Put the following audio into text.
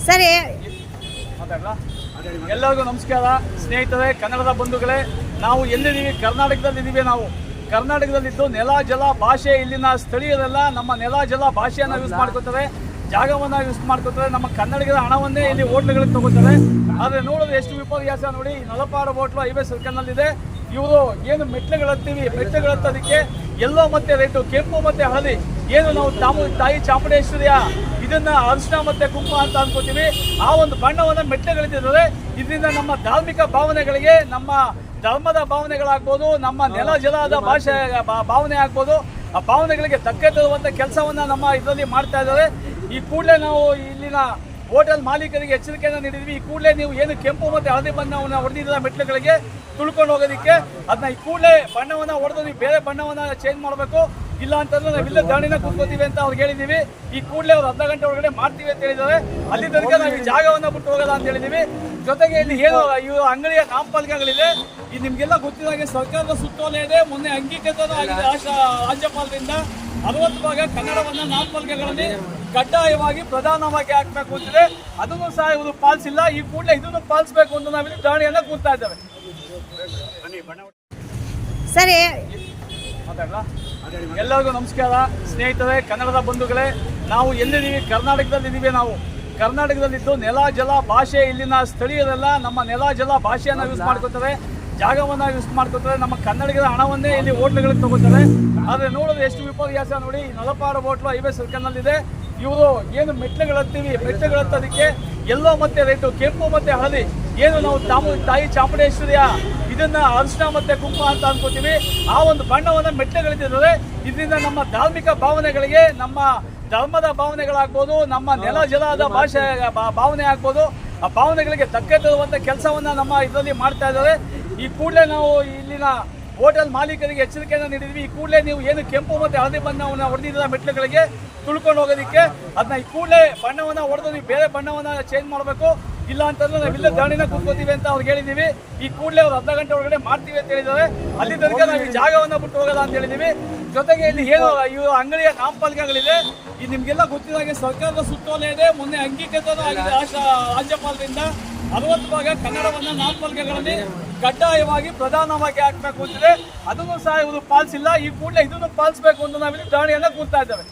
ಸರಿ ಎಲ್ಲರಿಗೂ ನಮಸ್ಕಾರ ಸ್ನೇಹಿತರೆ, ಕನ್ನಡದ ಬಂಧುಗಳೇ. ನಾವು ಎಲ್ಲಿದ್ದೀವಿ? ಕರ್ನಾಟಕದಲ್ಲಿದ್ದೀವಿ. ನಾವು ಕರ್ನಾಟಕದಲ್ಲಿದ್ದು ನೆಲ ಜಲ ಭಾಷೆ ಇಲ್ಲಿನ ಸ್ಥಳೀಯರೆಲ್ಲ ನಮ್ಮ ನೆಲ ಜಲ ಭಾಷೆಯನ್ನು ಯೂಸ್ ಮಾಡ್ಕೋತಾರೆ, ಜಾಗವನ್ನು ಯೂಸ್ ಮಾಡ್ಕೋತಾರೆ. ನಮ್ಮ ಕನ್ನಡಿಗರ ಹಣವನ್ನೇ ಇಲ್ಲಿ ಹೋಟ್ಲುಗಳಿಗೆ ತಗೋತಾರೆ. ಆದರೆ ನೋಡೋದು ಎಷ್ಟು ವಿಪರ್ಯಾಸ ನೋಡಿ. ನಲಪಾಡು ಹೋಟ್ಲು ಹೈವೇ ಸರ್ಕಲ್ನಲ್ಲಿದೆ. ಇವರು ಏನು ಮೆಟ್ಲುಗಳತ್ತೀವಿ, ಮೆಟ್ಲುಗಳತ್ತೋದಕ್ಕೆ ಎಲ್ಲೋ ಮತ್ತೆ ರೆಡ್ಡು, ಕೆಂಪು ಮತ್ತೆ ಹಳದಿ, ಏನು ನಾವು ತಾಯಿ ಚಾಮುಂಡೇಶ್ವರಿಯ ಇದನ್ನ ಅರಿಶಿನ ಮತ್ತೆ ಕುಂಕುಮ ಅಂತ ಅನ್ಕೋತೀವಿ. ಆ ಒಂದು ಬಣ್ಣವನ್ನು ಮೆಟ್ಲುಗಳಿದ್ದಾರೆ. ಇದರಿಂದ ನಮ್ಮ ಧಾರ್ಮಿಕ ಭಾವನೆಗಳಿಗೆ, ನಮ್ಮ ಧರ್ಮದ ಭಾವನೆಗಳಾಗ್ಬೋದು, ನಮ್ಮ ನೆಲ ಜಲದ ಭಾಷೆ ಭಾವನೆ ಆಗ್ಬೋದು, ಆ ಭಾವನೆಗಳಿಗೆ ಧಕ್ಕೆ ತರುವಂಥ ಕೆಲಸವನ್ನು ನಮ್ಮ ಇದರಲ್ಲಿ ಮಾಡ್ತಾ ಇದ್ದಾರೆ. ಈ ಕೂಡಲೇ ನಾವು ಇಲ್ಲಿನ ಹೋಟೆಲ್ ಮಾಲೀಕರಿಗೆ ಎಚ್ಚರಿಕೆಯನ್ನು ನೀಡಿದ್ವಿ. ಈ ಕೂಡಲೇ ನೀವು ಏನು ಕೆಂಪು ಮತ್ತು ಹಳದಿ ಬಣ್ಣವನ್ನು ಹೊಡೆದಿದ್ದೀರ ಮೆಟ್ಲುಗಳಿಗೆ ತುಳ್ಕೊಂಡು ಹೋಗೋದಕ್ಕೆ, ಅದನ್ನ ಈ ಕೂಡಲೇ ಬಣ್ಣವನ್ನು ಹೊಡೆದು ನೀವು ಬೇರೆ ಬಣ್ಣವನ್ನು ಚೇಂಜ್ ಮಾಡಬೇಕು. ಇಲ್ಲ ಅಂತಂದ್ರೆ ನಾವಿಲ್ಲ ದಾಣಿನ ಕೂತ್ಕೋತೀವಿ ಅಂತ ಅವ್ರಿಗೆ ಹೇಳಿದ್ದೀವಿ. ಈ ಕೂಡಲೇ ಅವ್ರು ಅರ್ಧ ಗಂಟೆ ಒಳಗಡೆ ಮಾಡ್ತೀವಿ ಅಂತ ಹೇಳಿದ್ದಾರೆ. ಅಲ್ಲಿ ತನಕ ನಾವು ಈ ಜಾಗವನ್ನು ಬಿಟ್ಟು ಹೋಗೋಲ್ಲ ಅಂತ ಹೇಳಿದ್ದೀವಿ. ಜೊತೆಗೆ ಇಲ್ಲಿ ಏನು ಇವು ಅಂಗಡಿಯ ನಾಮಫಲಕಗಳಿದೆ. ಇದು ನಿಮಗೆಲ್ಲ ಗೊತ್ತಿದ್ದಾಗೆ ಸರ್ಕಾರದ ಸುತ್ತೋಲೆ ಇದೆ. ಮೊನ್ನೆ ಅಂಗೀಕೃತ ಆಗಿದೆ ರಾಜ್ಯಪಾಲರಿಂದ 60 ಭಾಗ ಕನ್ನಡವನ್ನು ನಾಮಫಲಕಗಳಲ್ಲಿ ಕಡ್ಡಾಯವಾಗಿ ಪ್ರಧಾನವಾಗಿ ಹಾಕಬೇಕು ಅಂತಿದೆ. ಅದನ್ನು ಸಹ ಇವರು ಪಾಲಿಸಿಲ್ಲ. ಈ ಕೂಡಲೇ ಇದನ್ನು ಪಾಲಿಸಬೇಕು ಅಂತ ನಾವಿಲ್ಲಿ ದಾಳಿಯನ್ನು ಕೂರ್ತಾ ಇದ್ದೇವೆ. ಸರಿ ಎಲ್ಲರಿಗೂ ನಮಸ್ಕಾರ ಸ್ನೇಹಿತರೆ, ಕನ್ನಡದ ಬಂಧುಗಳೇ. ನಾವು ಎಲ್ಲಿದ್ದೀವಿ? ಕರ್ನಾಟಕದಲ್ಲಿದ್ದೀವಿ. ನಾವು ಕರ್ನಾಟಕದಲ್ಲಿದ್ದು ನೆಲ ಜಲ ಭಾಷೆ ಇಲ್ಲಿನ ಸ್ಥಳೀಯರೆಲ್ಲ ನಮ್ಮ ನೆಲ ಜಲ ಭಾಷೆಯನ್ನು ಯೂಸ್ ಮಾಡ್ಕೋತಾರೆ, ಜಾಗವನ್ನು ಯೂಸ್ ಮಾಡ್ಕೋತಾರೆ. ನಮ್ಮ ಕನ್ನಡಿಗರ ಹಣವನ್ನೇ ಇಲ್ಲಿ ಹೋಟ್ಲುಗಳಿಗೆ ತಗೋತಾರೆ. ಆದರೆ ನೋಡೋದು ಎಷ್ಟು ವಿಪರ್ಯಾಸ ನೋಡಿ. ನಲಪಾಡು ಹೋಟ್ಲು ಹೈವೇ ಸರ್ಕಲ್ನಲ್ಲಿದೆ. ಇವರು ಏನು ಮೆಟ್ಲುಗಳತ್ತೀವಿ, ಮೆಟ್ಲುಗಳತ್ತೋದಕ್ಕೆ ಎಲ್ಲೋ ಮತ್ತೆ ರೆಡ್ಡು, ಕೆಂಪು ಮತ್ತೆ ಹಳದಿ, ಏನು ನಾವು ತಾಯಿ ಚಾಮುಂಡೇಶ್ವರಿಯ ಇದನ್ನ ಅರಿಶಿನ ಮತ್ತೆ ಕುಂಕುಮ ಅಂತ ಅನ್ಕೋತೀವಿ. ಆ ಒಂದು ಬಣ್ಣವನ್ನು ಮೆಟ್ಲುಗಳಿದ್ದಾರೆ. ಇದರಿಂದ ನಮ್ಮ ಧಾರ್ಮಿಕ ಭಾವನೆಗಳಿಗೆ, ನಮ್ಮ ಧರ್ಮದ ಭಾವನೆಗಳಾಗ್ಬೋದು, ನಮ್ಮ ನೆಲ ಜಲದ ಭಾಷೆ ಭಾವನೆ ಆಗ್ಬೋದು, ಆ ಭಾವನೆಗಳಿಗೆ ಧಕ್ಕೆ ತರುವಂಥ ಕೆಲಸವನ್ನು ನಮ್ಮ ಇದರಲ್ಲಿ ಮಾಡ್ತಾ ಇದ್ದಾರೆ. ಈ ಕೂಡಲೇ ನಾವು ಇಲ್ಲಿನ ಹೋಟೆಲ್ ಮಾಲೀಕರಿಗೆ ಎಚ್ಚರಿಕೆಯನ್ನು ನೀಡಿದ್ವಿ. ಈ ಕೂಡಲೇ ನೀವು ಏನು ಕೆಂಪು ಮತ್ತು ಹಳದಿ ಬಣ್ಣವನ್ನು ಹೊಡೆದಿದ್ದೀರ ಮೆಟ್ಲುಗಳಿಗೆ ತುಳ್ಕೊಂಡು ಹೋಗೋದಕ್ಕೆ, ಅದನ್ನ ಈ ಕೂಡಲೇ ಬಣ್ಣವನ್ನು ಹೊಡೆದು ನೀವು ಬೇರೆ ಬಣ್ಣವನ್ನು ಚೇಂಜ್ ಮಾಡಬೇಕು. ಇಲ್ಲ ಅಂತಂದ್ರೆ ನಾವಿಲ್ಲ ದಾಣಿನ ಕೂತ್ಕೋತೀವಿ ಅಂತ ಅವ್ರಿಗೆ ಹೇಳಿದ್ದೀವಿ. ಈ ಕೂಡಲೇ ಅವ್ರು ಅರ್ಧ ಗಂಟೆ ಒಳಗಡೆ ಮಾಡ್ತೀವಿ ಅಂತ ಹೇಳಿದ್ದಾರೆ. ಅಲ್ಲಿ ತನಕ ನಾವು ಈ ಜಾಗವನ್ನು ಬಿಟ್ಟು ಹೋಗೋಲ್ಲ ಅಂತ ಹೇಳಿದ್ದೀವಿ. ಜೊತೆಗೆ ಇಲ್ಲಿ ಏನು ಇವು ಅಂಗಡಿಯ ನಾಮಫಲಕಗಳಿದೆ. ಇದು ನಿಮಗೆಲ್ಲ ಗೊತ್ತಿದ್ದಾಗೆ ಸರ್ಕಾರದ ಸುತ್ತೋಲೆ ಇದೆ. ಮೊನ್ನೆ ಅಂಗೀಕೃತ ಆಗಿದೆ ರಾಜ್ಯಪಾಲರಿಂದ 60 ಭಾಗ ಕನ್ನಡವನ್ನು ನಾಮಫಲಕಗಳಲ್ಲಿ ಕಡ್ಡಾಯವಾಗಿ ಪ್ರಧಾನವಾಗಿ ಹಾಕಬೇಕು ಅಂತಿದೆ. ಅದನ್ನು ಸಹ ಇವರು ಪಾಲಿಸಿಲ್ಲ. ಈ ಕೂಡಲೇ ಇದನ್ನು ಪಾಲಿಸಬೇಕು ಅಂತ ನಾವಿಲ್ಲಿ ದಾಳಿಯನ್ನು ಕೂರ್ತಾ ಇದ್ದೇವೆ.